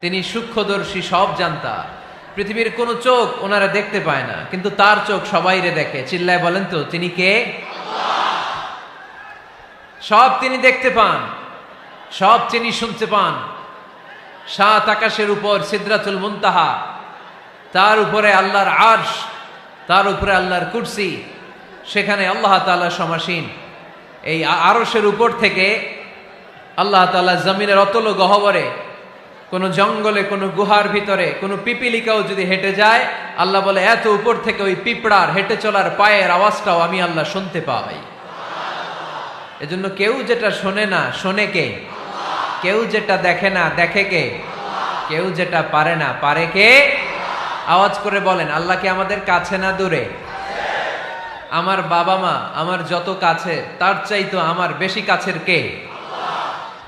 তিনি সূক্ষ্মদর্শী, সব জানতা। পৃথিবীর কোন চোখ ওনারা দেখতে পায় না, কিন্তু তার চোখ সবাইরে দেখে। চিল্লায় বলেন তো তিনি কে? সব তিনি দেখতে পান, সব তিনি শুনতে পান। সাত আকাশের উপর সিদরাতুল মুনতাহা, তার উপরে আল্লাহর আরশ, তার উপরে আল্লাহর কুরসি, সেখানে আল্লাহ তাআলা সমাসীন। এই আরশের উপর থেকে আল্লাহ তাআলা জমিনের অতল গহ্বরে, কোন জঙ্গলে, কোন গুহার ভিতরে কোন পিপিলিকাও যদি হেঁটে যায়, আল্লাহ বলে এত উপর থেকে ওই পিঁপড়ার হেঁটে চলার পায়ের আওয়াজটাও আমি আল্লাহ শুনতে পাই। এজন্য কেউ যেটা শোনে না, শোনে কে? কেউ যেটা দেখে না, দেখে কে? কেউ যেটা পারে না, পারে কে? আওয়াজ করে বলেন, আল্লাহ কি আমাদের কাছে না দূরে? আমার বাবা মা আমার যত কাছে, তার চাইতো আমার বেশি কাছের কে?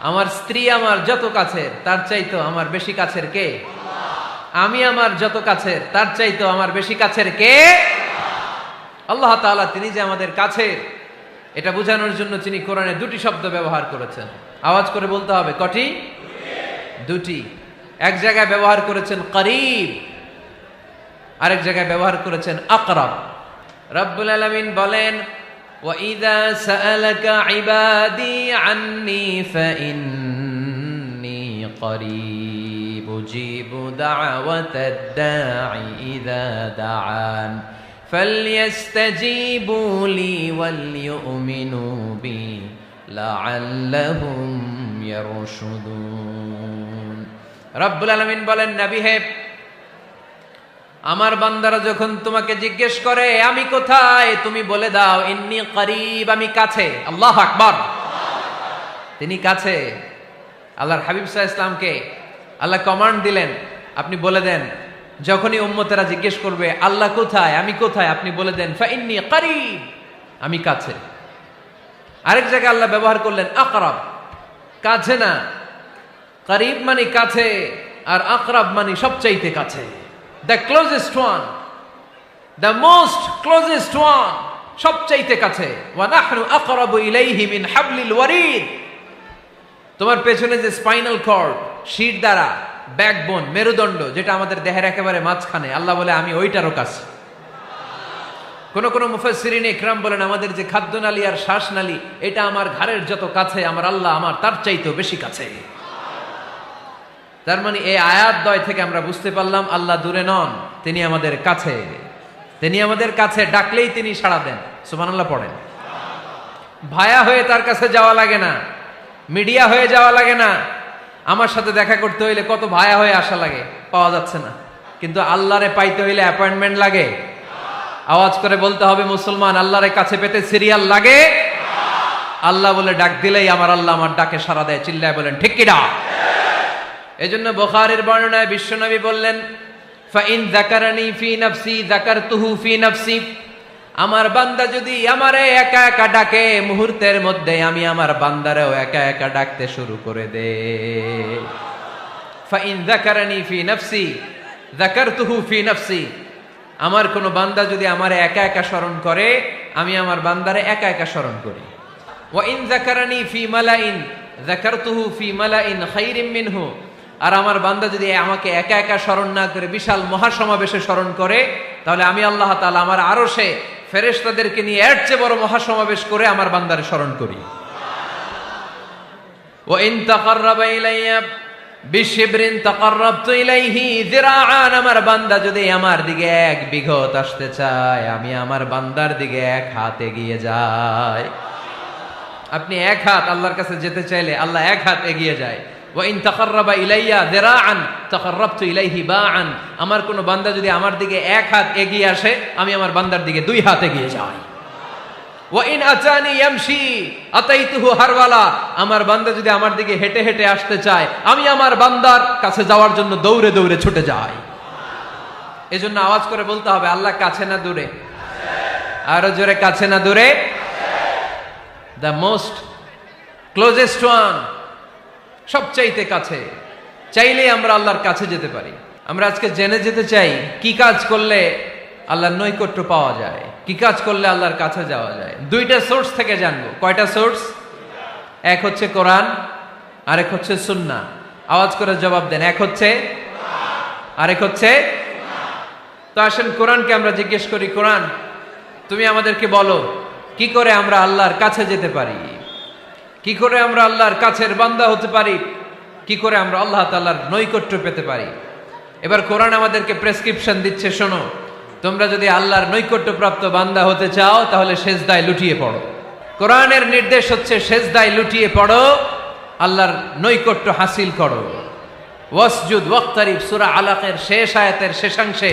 আমার স্ত্রী আমার যত কাছের, তার চাইতো আমার বেশি কাছের কে? আমি আমার যত কাছের, তার চাইতো আমার বেশি কাছের কে? আল্লাহ তাআলা তিনি যে আমাদের কাছের, এটা বোঝানোর জন্য তিনি কোরআনে দুটি শব্দ ব্যবহার করেছেন। আওয়াজ করে বলতে হবে, কটি? দুটি। এক জায়গায় ব্যবহার করেছেন করিব, আরেক জায়গায় ব্যবহার করেছেন আকরাব। রব্বুল আলামিন বলেন, وَإِذَا سَأَلَكَ عِبَادِي عَنِّي فَإِنِّي قَرِيبٌ أُجِيبُ دَعْوَةَ الدَّاعِ إِذَا دَعَانِ فَلْيَسْتَجِيبُوا لِي وَلْيُؤْمِنُوا بِي لَعَلَّهُمْ يَرْشُدُونَ। রব্বুল আলামিন বলেন, নবী হে, আমার বান্দারা যখন তোমাকে জিজ্ঞেস করে আমি কোথায়, তুমি বলে দাও ইন্নী করিব, আমি কাছে। আল্লাহু আকবার। তিনি কাছে। আল্লাহর হাবিব সাল্লাল্লাহু আলাইহি ওয়াসাল্লামকে আল্লাহ কমান্ড দিলেন, আপনি বলে দেন, যখনই উম্মতেরা জিজ্ঞেস করবে আল্লাহ কোথায়, আমি কোথায়, আপনি বলে দেন ফাইন্নী করিব, আমি কাছে। আরেক জায়গায় আল্লাহ ব্যবহার করলেন আকরাব, কাছে না। করিব মানে কাছে, আর আকরাব মানে সবচাইতে কাছে। The closest one, the most closest one, সবচাইতে কাছে। ওয়া নাহনু আকরাবু ইলাইহি মিন হাবলিল ওয়ারিদ। তোমার পেছনে যে স্পাইনাল কর্ড, শির দ্বারা, ব্যাকবোন, মেরুদণ্ড, যেটা আমাদের দেহের একেবারে মাঝখানে, আল্লাহ বলে আমি ওইটারও কাছে। কোন কোন মুফাসসিরিন ইকরাম বলেন, আমাদের যে খাদ্যনালী আর শ্বাসনালী, এটা আমার ঘাড়ের যত কাছে, আমার আল্লাহ আমার তার চাইতেও বেশি কাছে। তার মানে এই আয়াত দ্বয় থেকে আমরা বুঝতে পারলাম আল্লাহ দূরে নন, তিনি আমাদের কাছে। তিনি আমাদের কাছে, ডাকলেই তিনি সাড়া দেন। সুবহানাল্লাহ পড়েন। ভায়া হয়ে তার কাছে যাওয়া লাগে না, মিডিয়া হয়ে যাওয়া লাগে না। আমার সাথে দেখা করতে হইলে কত ভায়া হয়ে আসা লাগে, পাওয়া যাচ্ছে না। কিন্তু আল্লাহরে পাইতে হইলে অ্যাপয়েন্টমেন্ট লাগে। আওয়াজ করে বলতে হবে মুসলমান, আল্লাহরে কাছে পেতে সিরিয়াল লাগে। আল্লাহ বলে ডাক দিলেই আমার আল্লাহ আমার ডাকে সাড়া দেয়। চিল্লায় বলেন ঠিক কি না? এজন্য বুখারীর বর্ণনায় বিশ্বনবী বললেন, ফাইন যাকারানি ফি নাফসি যাকারতুহু ফি নাফসি। আমার বান্দা যদি আমারে একা একা ডাকে, মুহূর্তের মধ্যে আমি আমার বান্দারেও একা একা ডাকতে শুরু করে দে। ফাইন যাকারানি ফি নাফসি যাকারতুহু ফি নাফসি। আমার কোন বান্দা যদি আমারে একা একা স্মরণ করে, আমি আমার বান্দারে একা একা স্মরণ করি। ওয়া ইন যাকারানি ফি মালাইন যাকারতুহু ফি মালাইন খায়রিম মিনহু। আর আমার বান্দা যদি আমাকে একা একা স্মরণ না করে বিশাল মহাসমাবেশে স্মরণ করে, তাহলে আমি আল্লাহ তাআলা আমার আরশে ফেরেশতাদেরকে নিয়ে এর চেয়ে বড় মহাসমাবেশ করে আমার বান্দারে স্মরণ করি। ওয়া ইন তাকাররাবা ইলাইয়া বিশিবরিন তাকাররাবতু ইলাইহি যিরাআন। আমার বান্দা যদি আমার দিকে এক বিঘত আসতে চায়, আমি আমার বান্দার দিকে এক হাত এগিয়ে যাই। আপনি এক হাত আল্লাহর কাছে যেতে চাইলে আল্লাহ এক হাত এগিয়ে যায়। ওয়া ইন তাকাররাবা ইলাইয়া যিরাআন তাকাররাবতু ইলাইহি বাআন। আমার কোন বান্দা যদি আমার দিকে এক হাত এগিয়ে আসে, আমি আমার বান্দার দিকে দুই হাত এগিয়ে যাই। ওয়া ইন আতানি ইয়ামশি আতাইতুহু হারওয়ালা। আমার বান্দা যদি আমার দিকে হেঁটে হেঁটে আসতে চায়, আমি আমার বান্দার কাছে যাওয়ার জন্য দৌড়ে দৌড়ে ছুটে যাই। এজন্য আওয়াজ করে বলতে হবে, আল্লাহ কাছে না দূরে? আরো জোরে, কাছে না দূরে? দ্য মোস্ট ক্লোজেস্ট ওয়ান, সবচাইতে কাছে। চাইলেই আমরা আল্লাহর কাছে যেতে পারি। আমরা আজকে জেনে যেতে চাই কি কাজ করলে আল্লাহর নৈকট্য পাওয়া যায়, কি কাজ করলে আল্লাহর কাছে যাওয়া যায়। দুইটা সোর্স থেকে জানবো। কয়টা সোর্স? এক হচ্ছে কোরআন, আরেক হচ্ছে সুন্নাহ। আওয়াজ করে জবাব দেন। এক হচ্ছে, আরেক হচ্ছে। তো আসেন কোরআনকে আমরা জিজ্ঞেস করি, কোরআন তুমি আমাদেরকে বলো কি করে আমরা আল্লাহর কাছে যেতে পারি, কি করে আমরা আল্লাহর কাছের বান্দা হতে পারি, কি করে আমরা আল্লাহ তাআলার নৈকট্য পেতে পারি। এবার কোরআন আমাদেরকে প্রেসক্রিপশন দিচ্ছে, শোনো, তোমরা যদি আল্লাহর নৈকট্যপ্রাপ্ত বান্দা হতে চাও তাহলে সেজদায় লুটিয়ে পড়ো। কোরআনের নির্দেশ হচ্ছে সেজদায় লুটিয়ে পড়ো, আল্লাহর নৈকট্য হাসিল করো। ওয়াসজুদ ওয়াক্তারিব, সূরা আলাকের শেষ আয়াতের শেষাংশে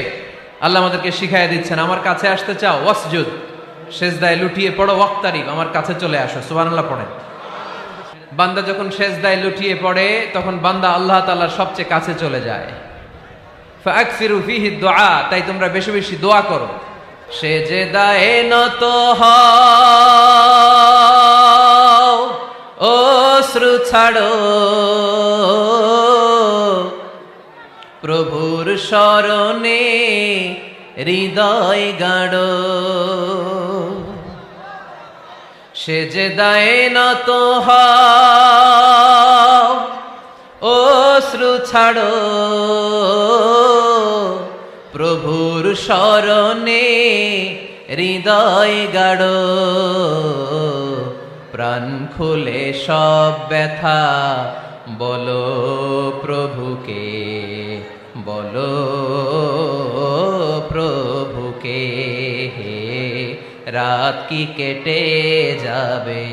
আল্লাহ আমাদেরকে শিখাইয়া দিচ্ছেন, আমার কাছে আসতে চাও, ওয়াসজুদ, সেজদায় লুটিয়ে পড়ো, ওয়াক্তারিব, আমার কাছে চলে আসো। সুবহানাল্লাহ পড়েন। বান্দা যখন সেজদায় লুটিয়ে পড়ে তখন বান্দা আল্লাহ তাআলার সবচেয়ে কাছে চলে যায়। ফাকসিরু ফিহি দুআ, তাই তোমরা বেশি বেশি দোয়া করো। সেজদায়ে নত হও, অশ্রু ছাড়ো, প্রভুর শরণে হৃদয় গাড়ো। সেজদায়ে নত হও, অশ্রু ছাড়ো, প্রভুর শরণে হৃদয় গাড়ো। প্রাণ খুলে সব ব্যথা বলো প্রভুকে, বলো প্রভুকে। রাত কি কেটে যাবে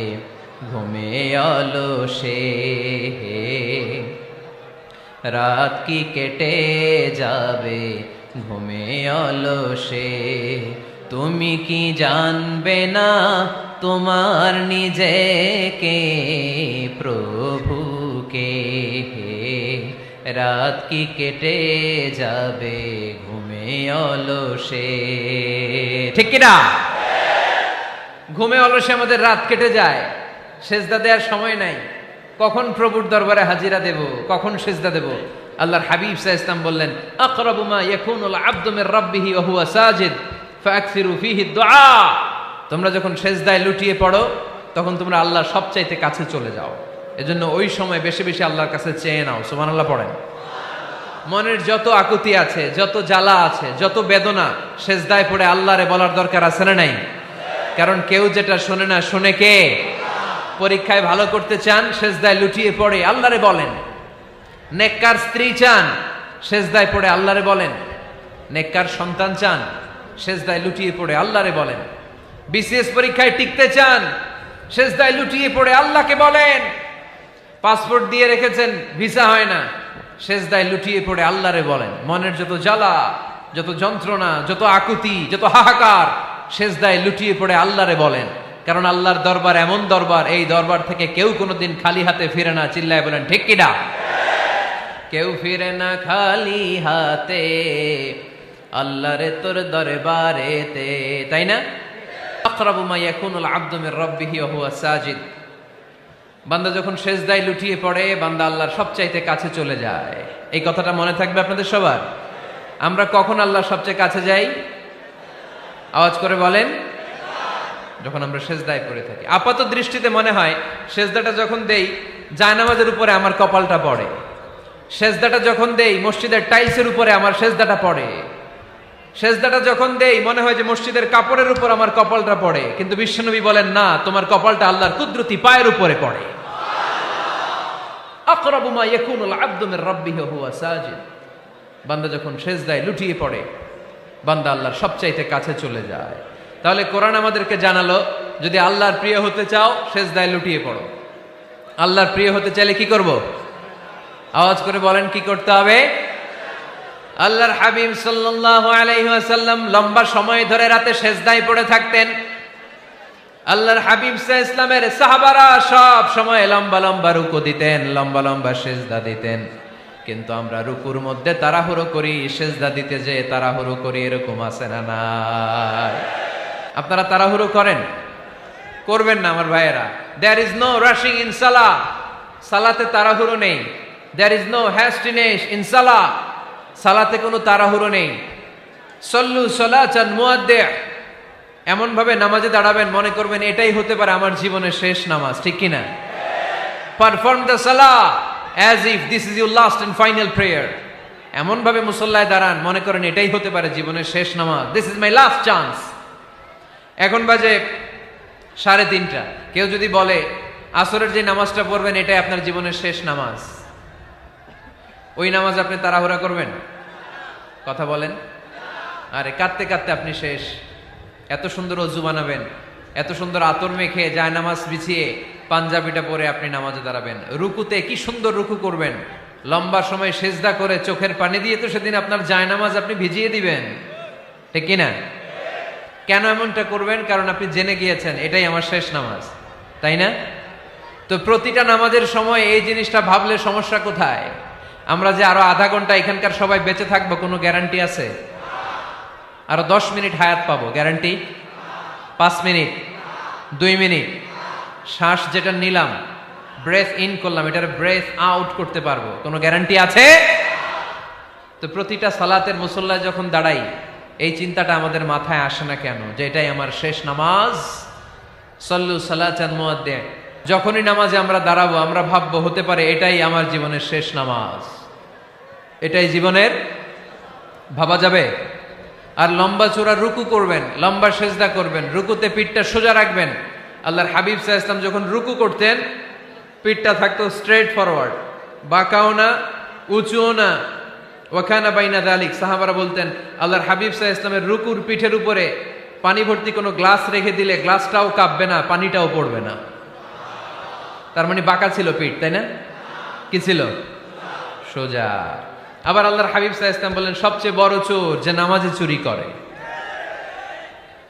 ঘুমে অলসে, রাত কি কেটে যাবে ঘুমে অলসে। তুমি কি জানবে না তোমার নিজেকে, প্রভুকে। রাত কি কেটে যাবে ঘুমে অলসে, ঠিক কিনা? ঘুমে অলসে আমাদের রাত কেটে যায়, সেজদা দেওয়ার সময় নাই। কখন প্রভুর দরবারে হাজিরা দেব, কখন সেজদা দেব? আল্লাহর হাবিব সাল্লাল্লাহু আলাইহি ওয়াসাল্লাম বললেন, আকরাবু মা ইয়াকুনুল আবদু মির রাব্বিহি ওয়া হুয়া সাজিদ ফাকসিরু ফিহি দুআ। তোমরা যখন সেজদায় লুটিয়ে পড়ো তখন তোমরা আল্লাহর সবচাইতে কাছে চলে যাও। এজন্য ওই সময় বেশি বেশি আল্লাহর কাছে চেয়ে নাও। সুবহানাল্লাহ পড়েন। মনের যত আকুতি আছে, যত জ্বালা আছে, যত বেদনা, সেজদায় পড়ে আল্লাহরে বলার দরকার আছে না নাই? কারণ কেউ যেটা শোনে না, শোনে কে? পরীক্ষায় ভালো করতে চান, সেজদায় লুটিয়ে পড়ে আল্লাহরে বলেন। নেককার স্ত্রী চান, সেজদায় পড়ে আল্লাহরে বলেন। নেককার সন্তান চান, সেজদায় লুটিয়ে পড়ে আল্লাহরে বলেন। বিসিএস পরীক্ষায় টিকতে চান, সেজদায় লুটিয়ে পড়ে আল্লাহকে বলেন। পাসপোর্ট দিয়ে রেখেছেন, ভিসা হয় না, সেজদায় লুটিয়ে পড়ে আল্লাহরে বলেন। মনের যত জ্বালা, যত যন্ত্রণা, যত আকুতি, যত হাহাকার, সেজদায় লুটিয়ে পড়ে আল্লাহরে বলেন। কারণ আল্লাহর দরবার এমন দরবার, এই দরবার থেকে কেউ কোনোদিন খালি হাতে ফিরে না। চিল্লায় বলেন ঠিক কিনা? কেউ ফিরে না খালি হাতে আল্লাহরে তোর দরবারেতে, তাই না? আকরাবু মা ইয়াকুনুল আবদু মির রাব্বিহি ওয়া হুয়া সাজিদ। বান্দা যখন সেজদায় লুটিয়ে পড়ে বান্দা আল্লাহর সবচাইতে কাছে চলে যায়। এই কথাটা মনে থাকবে আপনাদের সবার। আমরা কখন আল্লাহর সবচেয়ে কাছে যাই? আওয়াজ করে বলেন। যখন আমরা সেজদায় পড়ে থাকি। আপাত দৃষ্টিতে মনে হয় সেজদাটা যখন দেই জায়নামাজের উপরে আমার কপালটা পড়ে, সেজদাটা যখন দেই মসজিদের টাইলসের উপরে আমার সেজদাটা পড়ে, সেজদাটা যখন দেই মনে হয় যে মসজিদের কাপড়ের উপর আমার কপালটা পড়ে। কিন্তু বিশ্বনবী বলেন না, তোমার কপালটা আল্লাহর কুদরতি পায়ের উপরে পড়ে। আকরাবু মা ইয়াকুনুল আবদু মির রাব্বিহি ওয়া হুয়া সাজিদ। বান্দা যখন সেজদায় লুটিয়ে পড়ে বান্দা আল্লাহর সবচাইতে কাছে চলে যায়। তাহলে কোরআন আমাদেরকে জানালো, যদি আল্লাহর প্রিয় হতে চাও সেজদায় লুটিয়ে পড়ো। আল্লাহর প্রিয় হতে চাইলে কি করব? আওয়াজ করে বলেন কি করতে হবে? আল্লাহর হাবিব সাল্লাল্লাহু আলাইহি ওয়াসাল্লাম লম্বা সময় ধরে রাতে সেজদায় পড়ে থাকতেন। আল্লাহর হাবিব সাল্লাল্লাহু আলাইহি ওয়াসাল্লামের সাহাবারা সব সময় লম্বা লম্বা রুকু দিতেন, লম্বা লম্বা সেজদা দিতেন। কিন্তু আমরা রুকুর মধ্যে তাড়াহুড়ো করি, সেজদা দিতে যে তাড়াহুড়ো করি, এরকম আছে না নাই? আপনারা তাড়াহুড়ো করেন? করবেন না আমার ভাইয়েরা। There is no rushing in সালাহ। সালাতে তাড়াহুড়ো নেই। There is no hastiness in সালাহ। সালাতে কোনো তাড়াহুড়ো নেই। সল্লু সালাতান মুআদ্দিআ। এমন ভাবে নামাজে দাঁড়াবেন মনে করবেন এটাই হতে পারে আমার জীবনের শেষ নামাজ, ঠিক কিনা? পারফর্ম দ্য সালাহ as if this is your last and final prayer. এমন ভাবে মুসল্লায় দাঁড়ান মনে করেন এটাই হতে পারে জীবনের শেষ নামাজ, this is my last chance. এখন বাজে 3:30। কেউ যদি বলে আসরের যে নামাজটা পড়বেন এটাই আপনার জীবনের শেষ নামাজ, ওই নামাজ আপনি তাড়াহুড়া করবেন? কথা বলেন। আরে কাঁদতে কাঁদতে আপনি শেষ। এত সুন্দর অজু বানাবেন, এত সুন্দর আতর মেখে যায় নামাজ বিছিয়ে পাঞ্জাবিটা পরে আপনি নামাজে দাঁড়াবেন। রুকুতে কি সুন্দর রুকু করবেন, লম্বা সময় সেজদা করে চোখের পানি দিয়ে তো সেদিন আপনার যায় নামাজ আপনি ভিজিয়ে দিবেন, ঠিক কিনা? কেন এমনটা করবেন? কারণ আপনি জেনে গিয়েছেন এটাই আমার শেষ নামাজ, তাই না? তো প্রতিটা নামাজের সময় এই জিনিসটা ভাবলে সমস্যা কোথায়? আমরা যে আরো আধা ঘন্টা এখানকার সবাই বেঁচে থাকবো কোনো গ্যারান্টি আছে? আরো 10 মিনিট হায়াত পাবো, গ্যারান্টি? 5 মিনিট, 2 মিনিট, শ্বাস যেটা নিলাম, ব্রেথ ইন করলাম, এটার ব্রেথ আউট করতে পারবো, কোনো গ্যারান্টি আছে? তো প্রতিটা সালাতের মুসল্লায় যখন দাঁড়াই এই চিন্তাটা আমাদের মাথায় আসে না কেন যে এটাই আমার শেষ নামাজ? সল্লু সালাতান মুআদ্দিন। যখনই নামাজে আমরা দাঁড়াবো আমরা ভাববো হতে পারে এটাই আমার জীবনের শেষ নামাজ, এটাই জীবনের, ভাবা যাবে? আর লম্বা চূড়া রুকু করবেন, লম্বা সেজদা করবেন, রুকুতে পিঠটা সোজা রাখবেন। আল্লাহর হাবিব সাল্লাল্লাহু আলাইহি ওয়াসাল্লাম যখন রুকু করতেন পিঠটা থাকতো স্ট্রেট ফরওয়ার্ড, বাঁকাও না উঁচুও না, ওয়াকানা বাইনা যালিক। সাহাবারা বলতেন আল্লাহর হাবিব সাল্লাল্লাহু আলাইহি ওয়াসাল্লামের রুকুর পিঠের উপরে পানি ভর্তি কোনো গ্লাস রেখে দিলে গ্লাসটাও কাঁপবে না, পানিটাও পড়বে না। তার মানে বাঁকা ছিল পিঠ, তাই না? কি ছিল? সোজা। আবার আল্লাহর হাবিব সাল্লাল্লাহু আলাইহি ওয়াসাল্লাম বললেন সবচেয়ে বড় চোর যে নামাজে চুরি করে।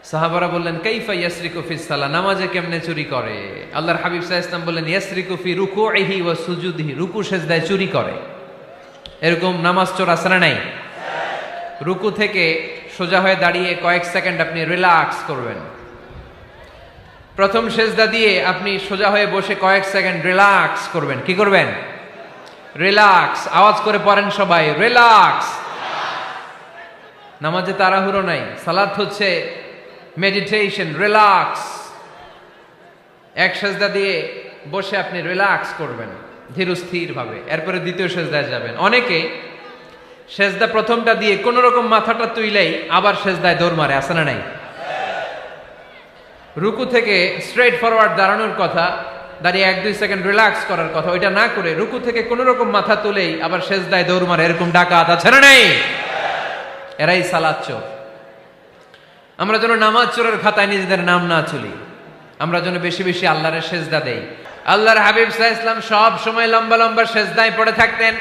সাহাবারা বললেন কাইফা ইয়াসরিকু ফিস সালাহ, নামাজে কেমনে চুরি করে? আল্লাহর হাবিব সাল্লাল্লাহু আলাইহি ওয়াসাল্লাম বললেন ইয়াসরিকু ফি রুকুইহি ওয়া সুজুদিহি, রুকু সেজদায় চুরি করে। এরকম নামাজ চোর আছে না নাই? রুকু থেকে সোজা হয়ে দাঁড়িয়ে কয়েক সেকেন্ড আপনি রিল্যাক্স করবেন। প্রথম সেজদা দিয়ে আপনি সোজা হয়ে বসে কয়েক সেকেন্ড রিল্যাক্স করবেন। কি করবেন? রিল্যাক্স। আওয়াজ করে পড়েন সবাই, রিল্যাক্স। নামাজে তাড়াহুড়ো নাই, সালাত হচ্ছে মেডিটেশন, রিল্যাক্স। এক সেজদা দিয়ে বসে আপনি রিল্যাক্স করবেন ধীরস্থির ভাবে, এরপরে দ্বিতীয় সেজদায় যাবেন। অনেকে সেজদা প্রথমটা দিয়ে কোন রকম মাথাটা তুইলেই আবার সেজদায় দৌড় মারে, আছে না নাই? রুকু থেকে স্ট্রেট ফরওয়ার্ড দাঁড়ানোর কথা, দাঁড়িয়ে 1-2 সেকেন্ড রিল্যাক্স করার কথা, ওইটা না করে রুকু থেকে কোন রকম মাথা তুলেই আবার সেজদায় দৌড় মারে, এরকম ডাকাত আছে না নাই? এরাই সালাত চোর। আমরা যেন নামাজ চোরের খাতায় নিজেদের নাম না তুলি, আমরা যেন বেশি বেশি আল্লাহর সেজদা দেই। আল্লাহর হাবিব সাল্লাল্লাহু আলাইহি ওয়াসাল্লাম সব সময় লম্বা লম্বা সেজদায় পড়ে থাকতেন।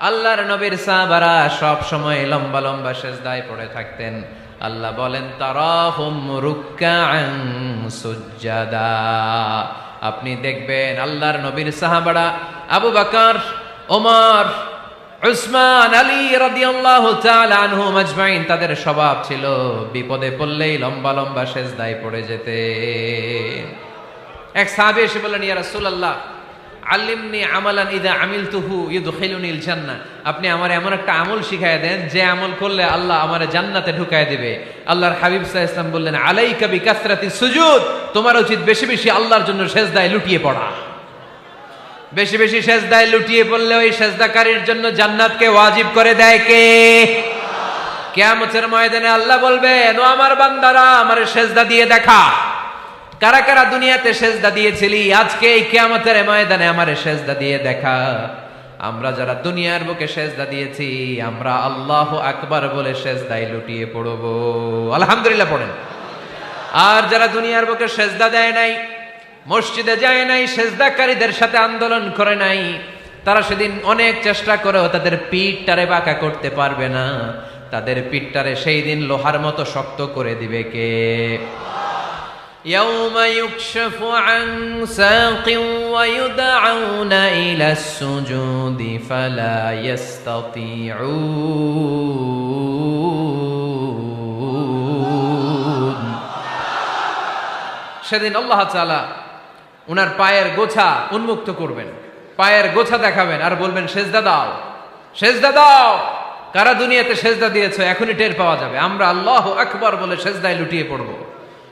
আল্লাহর নবীর সাহাবারা সব সময় লম্বা লম্বা সেজদায় পড়ে থাকতেন। আল্লাহ বলেন তারাহুম রুকআন সুজদা। আপনি দেখবেন আল্লাহর নবীর সাহাবারা আবু বকর, ওমর, উসমান, আলী রাদিয়াল্লাহু তাআলা আনহুম আজমাইন, তাদের স্বভাব ছিল বিপদে পড়লেই লম্বা লম্বা সেজদায় পড়ে যেতেন। এক সাহাবী এসে বললেন ইয়া রাসূলুল্লাহ আল্লিমনি আমালান ইযা আমিলতুহু ইউদখিলুনিল জান্নাহ, আপনি আমার এমন একটা আমল শিখায় দেন যে আমল করলে আল্লাহ আমারে জান্নাতে ঢুকায় দিবে। আল্লাহর হাবিব সাল্লাল্লাহু আলাইহি ওয়াসাল্লাম বললেন আলাইকা বিকাসরাতিস সুজুদ, তোমার উচিত বেশি বেশি আল্লাহর জন্য সেজদায় লুটিয়ে পড়া। বেশি বেশি সেজদায় লুটিয়ে পড়লে ওই সেজদাকারীর জন্য জান্নাতকে ওয়াজিব করে দেয় কে? কিয়ামতের ময়দানে আল্লাহ বলবেন ও আমার বান্দারা আমারে সেজদা দিয়ে দেখা, কারা কারা দুনিয়াতে সেজদা দিয়েছিলি, আজকে এই কিয়ামতের ময়দানে আমারে সেজদা দিয়ে দেখা। আমরা যারা দুনিয়ার বুকে সেজদা দিয়েছি আমরা আল্লাহু আকবার বলে সেজদায় লুটিয়ে পড়ব, আলহামদুলিল্লাহ পড়েন। আর যারা দুনিয়ার বুকে সেজদা দেয় নাই, মসজিদে যায় নাই, সেজদাকারীদের সাথে আন্দোলন করে নাই, তারা সেদিন অনেক চেষ্টা করেও তাদের পিঠটারে বাঁকা করতে পারবে না। তাদের পিঠটারে সেই দিন লোহার মতো শক্ত করে দিবে কে? يوم يكشف عن ساق ويدعون إلى السجود فلا يستطيعون। সেদিন আল্লাহ তাআলা উনার পায়ের গোছা উন্মুক্ত করবেন, পায়ের গোছা দেখাবেন আর বলবেন সেজদা দাও, সেজদা দাও। কারা দুনিয়াতে সেজদা দিয়েছো এখনই টের পাওয়া যাবে। আমরা আল্লাহু আকবার বলে সেজদায় লুটিয়ে পড়ব।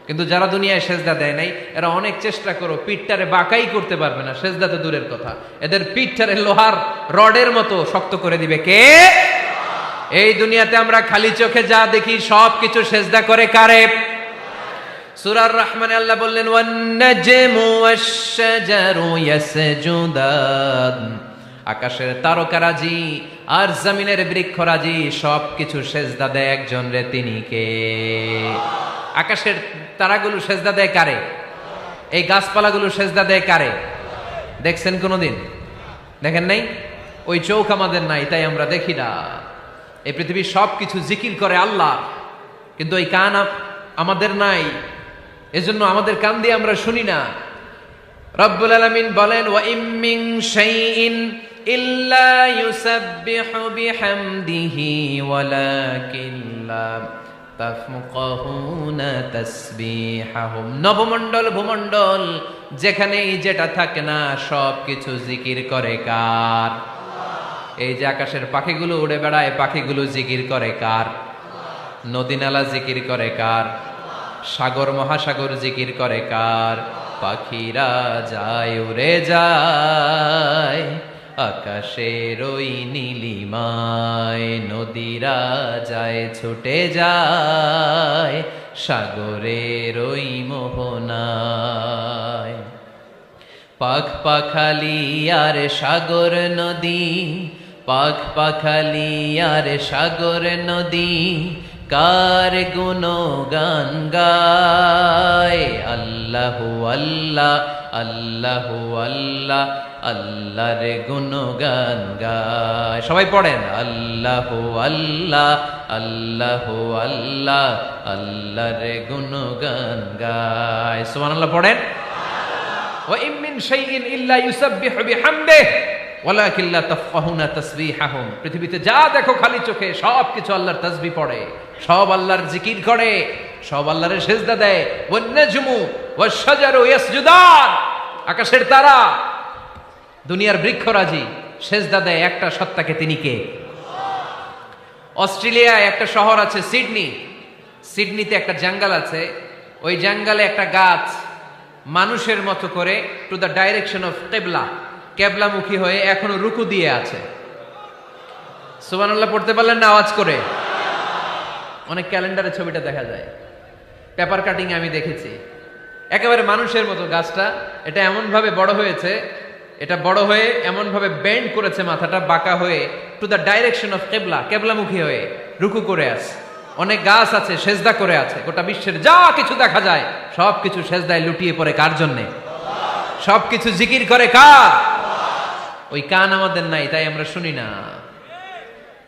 কিন্তু যারা দুনিয়ায় সেজদা দেয় নাই এরা অনেক চেষ্টা করো পিঠটারে বাঁকাই করতে পারবে না, সেজদা তো দূরের কথা, এদের পিঠটারে লোহার রডের মতো শক্ত করে দিবে কে? এই দুনিয়াতে আমরা খালি চোখে যা দেখি সব কিছু সেজদা করে কারে? সূরার রহমানে আল্লাহ বললেন ওয়ান নাজমু ওয়াশ-শাজারু ইয়াসজুদান, আকাশের তারকারাজি আর জমিনের বৃক্ষরাজি সব কিছু সেজদা দেয় একজন রে, তিনি কে? আকাশের তারাগুলো সেজদা দেয় কারে? এই গাছপালাগুলো সেজদা দেয় কারে? দেখছেন কোনোদিন? দেখেন নাই? ওই চোখ আমাদের নাই, তাই আমরা দেখি না। এই পৃথিবীর সব কিছু জিকির করে আল্লাহ, কিন্তু ওই কান আমাদের নাই, এজন্য আমাদের কান দিয়ে আমরা শুনি না। রব্বুল আলামিন বলেন ওয়া ইম মিন শাইইন ইল্লা ইউসাব্বিহু বিহামদিহি ওয়ালাকিন লা তাফকাহুনা তাসবিহাহুম। নবমণ্ডল ভূমণ্ডল যেখানেই যেটা থাকে না সব কিছু জিকির করে কার? এই যে আকাশের পাখিগুলো উড়ে বেড়ায়, পাখিগুলো জিকির করে কার? নদী নালা জিকির করে কার? সাগর মহাসাগর জিকির করে কার? পাখিরা যায় উড়ে যায় আকাশের ওই নীলিমায়, নদীরা যায় ছুটে যায় সাগরের ওই মোহনায়। পাখ পাখালি আর সাগর নদী, পাখ পাখালি আর সাগর নদী কার গুণগান গায়? আল্লাহু আল্লাহ আল্লাহু আল্লাহ আল্লাহর গুণগান গায়। সবাই পড়েন আল্লাহু আল্লাহ আল্লাহু আল্লাহ আল্লাহর গুণগান গায়। সুবহানাল্লাহ পড়েন। ওয়া ইম মিন শাইইন ইল্লা ইউসাব্বিহু বিহামদিহি ওয়ালাকিন লা তাফকাহুনা তাসবিহাহুম। পৃথিবীতে যা দেখো খালি চোখে সব কিছু আল্লাহর তাসবিহ পড়ে, সব আল্লাহর জিকির করে, সব আল্লাহর সেজদা দেয়। ওয়ান নাজমু ওয়াশ-শাজারু ইয়াসজুদান, আকাশের তারা দুনিয়ার বৃক্ষরাজি সেজদা দেয় একটা সত্তাকে, তিনি কে? অস্ট্রেলিয়ায় একটা শহর আছে সিডনি, সিডনিতে একটা জঙ্গল আছে, ওই জঙ্গলে একটা গাছ মানুষের মতো করে টু দ্য ডাইরেকশন অফ কিবলা, কেবলামুখী হয়ে এখনো রুকু দিয়ে আছে। সুবহানাল্লাহ পড়তে পারলেন না আওয়াজ করে? অনেক ক্যালেন্ডারে ছবিটা দেখা যায়, পেপার কাটিং আমি দেখেছি। একেবারে মানুষের মতো গাছটা, এটা এমন ভাবে বড় হয়েছে, এটা বড় হয়ে এমন ভাবে বেন্ড করেছে মাথাটা বাঁকা হয়ে টু দ্য ডাইরেকশন অফ কিবলা, কেবলামুখী হয়ে রুকু করে আছে। অনেক গাছ আছে সেজদা করে আছে। গোটা বিশ্বের যা কিছু দেখা যায় সব কিছু সেজদায় লুটিয়ে পড়ে কার জন্যে? সব কিছু জিকির করে কার? ওই কান আমাদের নাই, তাই আমরা শুনি না।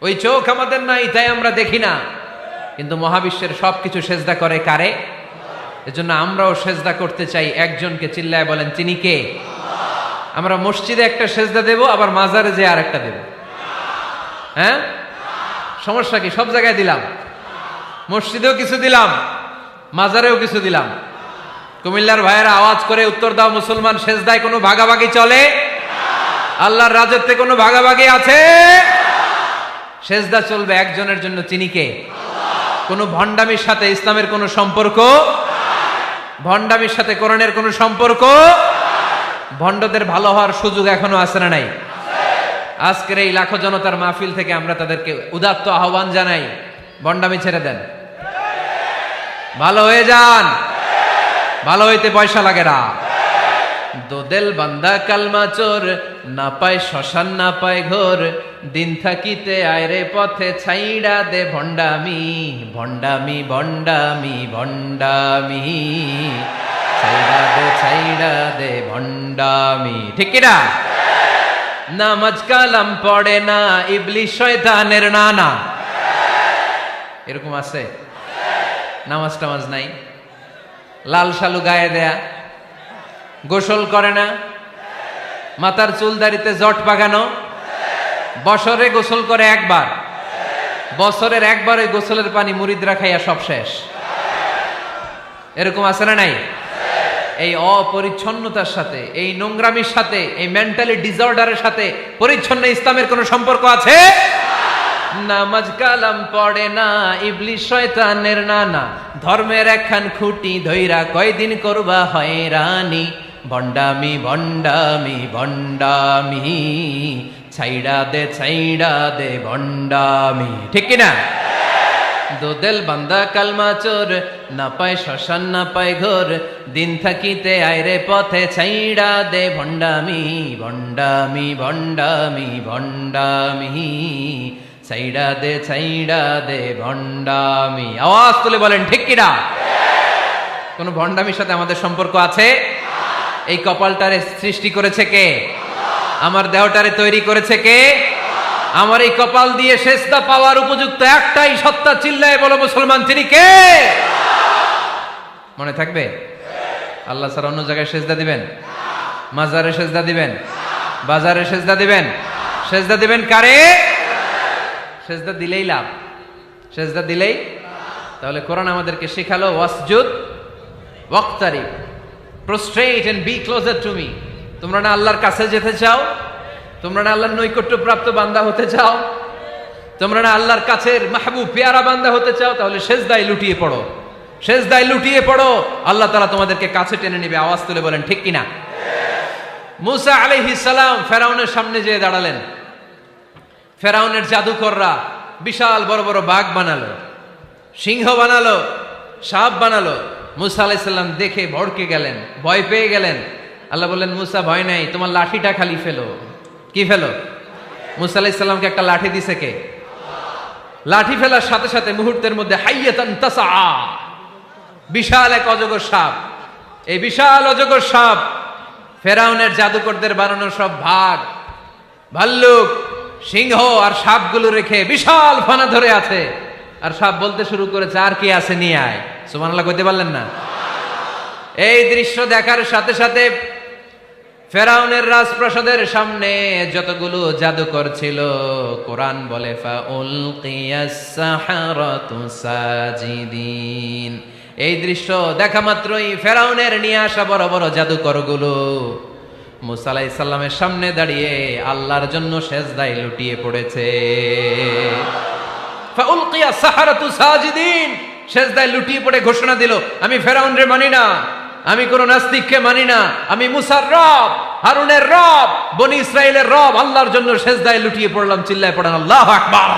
ওই চোখ আমাদের নাই, তাই আমরা দেখি না। কিন্তু মহাবিশ্বের সবকিছু সেজদা করে কারে? এজন্য আমরাও সেজদা করতে চাই একজনকে। চিল্লায় বলেন তিনি কে? আমরা মসজিদে একটা সেজদা দেব, আবার মাজারে যে আরেকটা দেব। হ্যাঁ, সমস্যা কি? সব জায়গায় দিলাম, মসজিদেও কিছু দিলাম, মাজারেও কিছু দিলাম। কুমিল্লার ভাইয়েরা আওয়াজ করে উত্তর দাও, মুসলমান সেজদায় কোনো ভাগাভাগি চলে? আল্লাহর রাজত্বে কোনো ভাগাভাগি আছে? সেজদা চলবে একজনের জন্য, তিনি কে? কোনো ভণ্ডামির সাথে ইসলামের কোনো সম্পর্ক, ভণ্ডামির সাথে কোরআনের কোনো সম্পর্ক। ভণ্ডদের ভালো হওয়ার সুযোগ এখনো আছে না নাই? আজকের এই লাখো জনতার মাহফিল থেকে আমরা তাদেরকে উদাত্ত আহ্বান জানাই, ভণ্ডামি ছেড়ে দেন, ভালো হয়ে যান। ভালো হইতে পয়সা লাগে না। দোদেল বান্দা কালমা চোর, না পায় শ্মশান না পায় ঘোর, দিন থাকিতে আয়রে পথে ছাইড়া দে ভণ্ডামি, ভণ্ডামি ভণ্ডামি ভণ্ডামি, ছাইড়া দে ভণ্ডামি। ঠিক কিনা? নামাজ কালাম পড়ে না, ইবলিশ শয়তানের নানা। এরকম আছে? নামাজ টামাজ নাই, লাল শালু গায়ে দেয়া, গোসল করে না, মাথার চুল দাড়িতে জট পাকানো, বছরে গোসল করে একবার, বছরের একবার ওই গোসলের পানি মুরিদরা খাইয়া সব শেষ। এরকম আছে না নাই? এই অপরিচ্ছন্নতার সাথে, এই নোংরামির সাথে, এই মেন্টালি ডিসঅর্ডারের সাথে পরিচ্ছন্ন ইসলামের কোনো সম্পর্ক আছে? নামাজ কালাম পড়ে না, ইবলিস শয়তানের নানা, ধর্মের একখান খুঁটি ধইরা কয়দিন করবা হয়রানি, ভণ্ডামি ভণ্ডামি ভণ্ডামি, ছাইড়া দে ভণ্ডামি। ঠিক কিনা? দোদেল বান্দা কালমা চোর, না পায় শ্মশান না পায় ঘোর, দিন থাকিতে আইরে পথে ছাইড়া দে ভণ্ডামি ভণ্ডামি ভণ্ডামি ভণ্ডামি, ছাইড়া দে ভণ্ডামি। আওয়াজ তুলে বলেন ঠিক কিনা? কোন ভণ্ডামির সাথে আমাদের সম্পর্ক আছে? এই কপালটারে সৃষ্টি করেছে কে? আমার দেহটারে তৈরি করেছে কে? আমার এই কপাল দিয়ে সেজদা পাওয়ার উপযুক্ত একটাই সত্তা, চিল্লায় বলো মুসলমান, তিনি কে? মনে থাকবে? আল্লাহ ছাড়া অন্য জায়গায় সেজদা দিবেন? মাজারে সেজদা দিবেন? বাজারে সেজদা দিবেন? সেজদা দিবেন কারে? সেজদা দিলেই লাভ, সেজদা দিলেই। তাহলে কোরআন আমাদেরকে শেখালো ওয়াসজুদ ওয়াক্তারিব, prostrate and be closer to me. তোমরা না আল্লাহর কাছে যেতে চাও? তোমরা না আল্লাহর নৈকট্য প্রাপ্ত বান্দা হতে চাও? তোমরা না আল্লাহর কাছের মাহবুব পেয়ারা বান্দা হতে চাও? তাহলে সেজদায় লুটিয়ে পড়ো, সেজদায় লুটিয়ে পড়ো, আল্লাহ তাআলা তোমাদেরকে কাছে টেনে নেবে। আওয়াজ তুলে বলেন ঠিক কিনা? মুসা আলাইহিস সালাম ফেরাউনের সামনে যেয়ে দাঁড়ালেন। ফেরাউনের জাদুকররা বিশাল বড় বড় বাঘ বানালো, সিংহ বানালো, সাপ বানালো। মুসা আলাইহিস সালাম দেখে ভড়কে গেলেন, ভয় পেয়ে গেলেন। আল্লাহ বললেন, মুসা ভয় নাই, তোমার লাঠিটা খালি ফেলো। কি ফেলো? মুসা আলাইহিস সালামকে একটা লাঠি দিছে কে? লাঠি ফেলার সাথে সাথে মুহূর্তের মধ্যে হাইয়াতান তাসআ, বিশাল এক অজগর সাপ। এই বিশাল অজগর সাপ ফেরাউনের জাদুকরদের বানানো সব ভাগ, ভাল্লুক, সিংহ আর সাপগুলো রেখে বিশাল ফানা ধরে আছে। আর সাপ বলতে শুরু করেছে, আর কি আছে নিয়ে আয়। সুবহানাল্লাহ কইতে পারলেন না? এই দৃশ্য দেখার সাথে সাথে ফেরাউনের রাজপ্রাসাদের সামনে যতগুলো জাদুকর ছিল, কোরআন বলে ফাউলকিয়াস সাহারাতু সাজিদিন। এই দৃশ্য দেখা মাত্রই ফেরাউনের নিয়ে আসা বড় বড় জাদুকরগুলো মুসা আলাইহিস সালামের সামনে দাঁড়িয়ে আল্লাহর জন্য সেজদায় লুটিয়ে পড়েছে। ফাউলকিয়াস সাহারাতু সাজিদিন, সেজদায় লুটিয়ে পড়ে ঘোষণা দিল, আমি ফেরাউনরে মানি না, আমি কোন নাস্তিককে মানি না, আমি মুসার রব, হারুনের রব, বনি ইসরাইলের রব, আল্লাহর জন্য সেজদায় লুটিয়ে পড়লাম। চিল্লায় পড়েন আল্লাহু আকবার।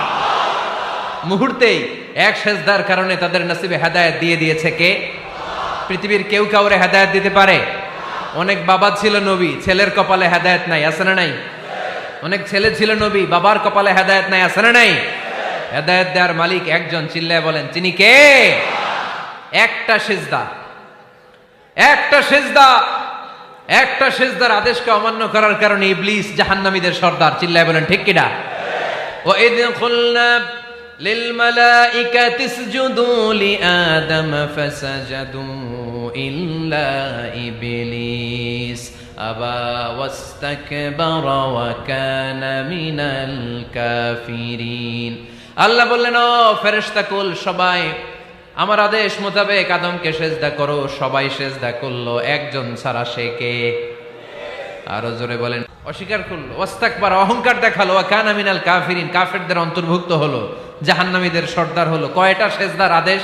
মুহূর্তেই এক সেজদার কারণে তাদের নসিবে হেদায়েত দিয়ে দিয়েছে কে? পৃথিবীর কেউ কাউরে হেদায়েত দিতে পারে? অনেক বাবা ছিল নবী, ছেলের কপালে হেদায়েত নাই, আছে না নাই? অনেক ছেলে ছিল নবী, বাবার কপালে হেদায়েত নাই, আছে না নাই? হেদায়েত দেওয়ার মালিক একজন, চিল্লায় বলেন তিনি কে? একটা সিজদা, একটা সিজদা, একটা সিজদার আদেশকে অমান্য করার কারণে ইবলিস জাহান্নামীদের সর্দার। চিল্লায় বলেন ঠিক কিনা? ওয়া ইয কুলনা লিল মালাইকাতি ইসজুদু লিআদম ফাসাজাদু ইল্লা ইবলিস আবা ওয়াস্তাকবারা ওয়া কানা মিনাল কাফিরিন। আল্লাহ বললেন, ও ফেরেশতা কুল সবাই আমার আদেশ মোতাবেক আদমকে সেজদা করো। সবাই সেজদা করলো, একজন ছাড়া, সে কে? আরো জোরে বলেন। অস্বীকার করলো, ওয়াস্তাকবার, অহংকার দেখালো, ওয়া কানা মিনাল কাফিরিন, কাফেরদের অন্তর্ভুক্ত হলো, জাহান্নামীদের সর্দার হলো। কয়টা সেজদার আদেশ?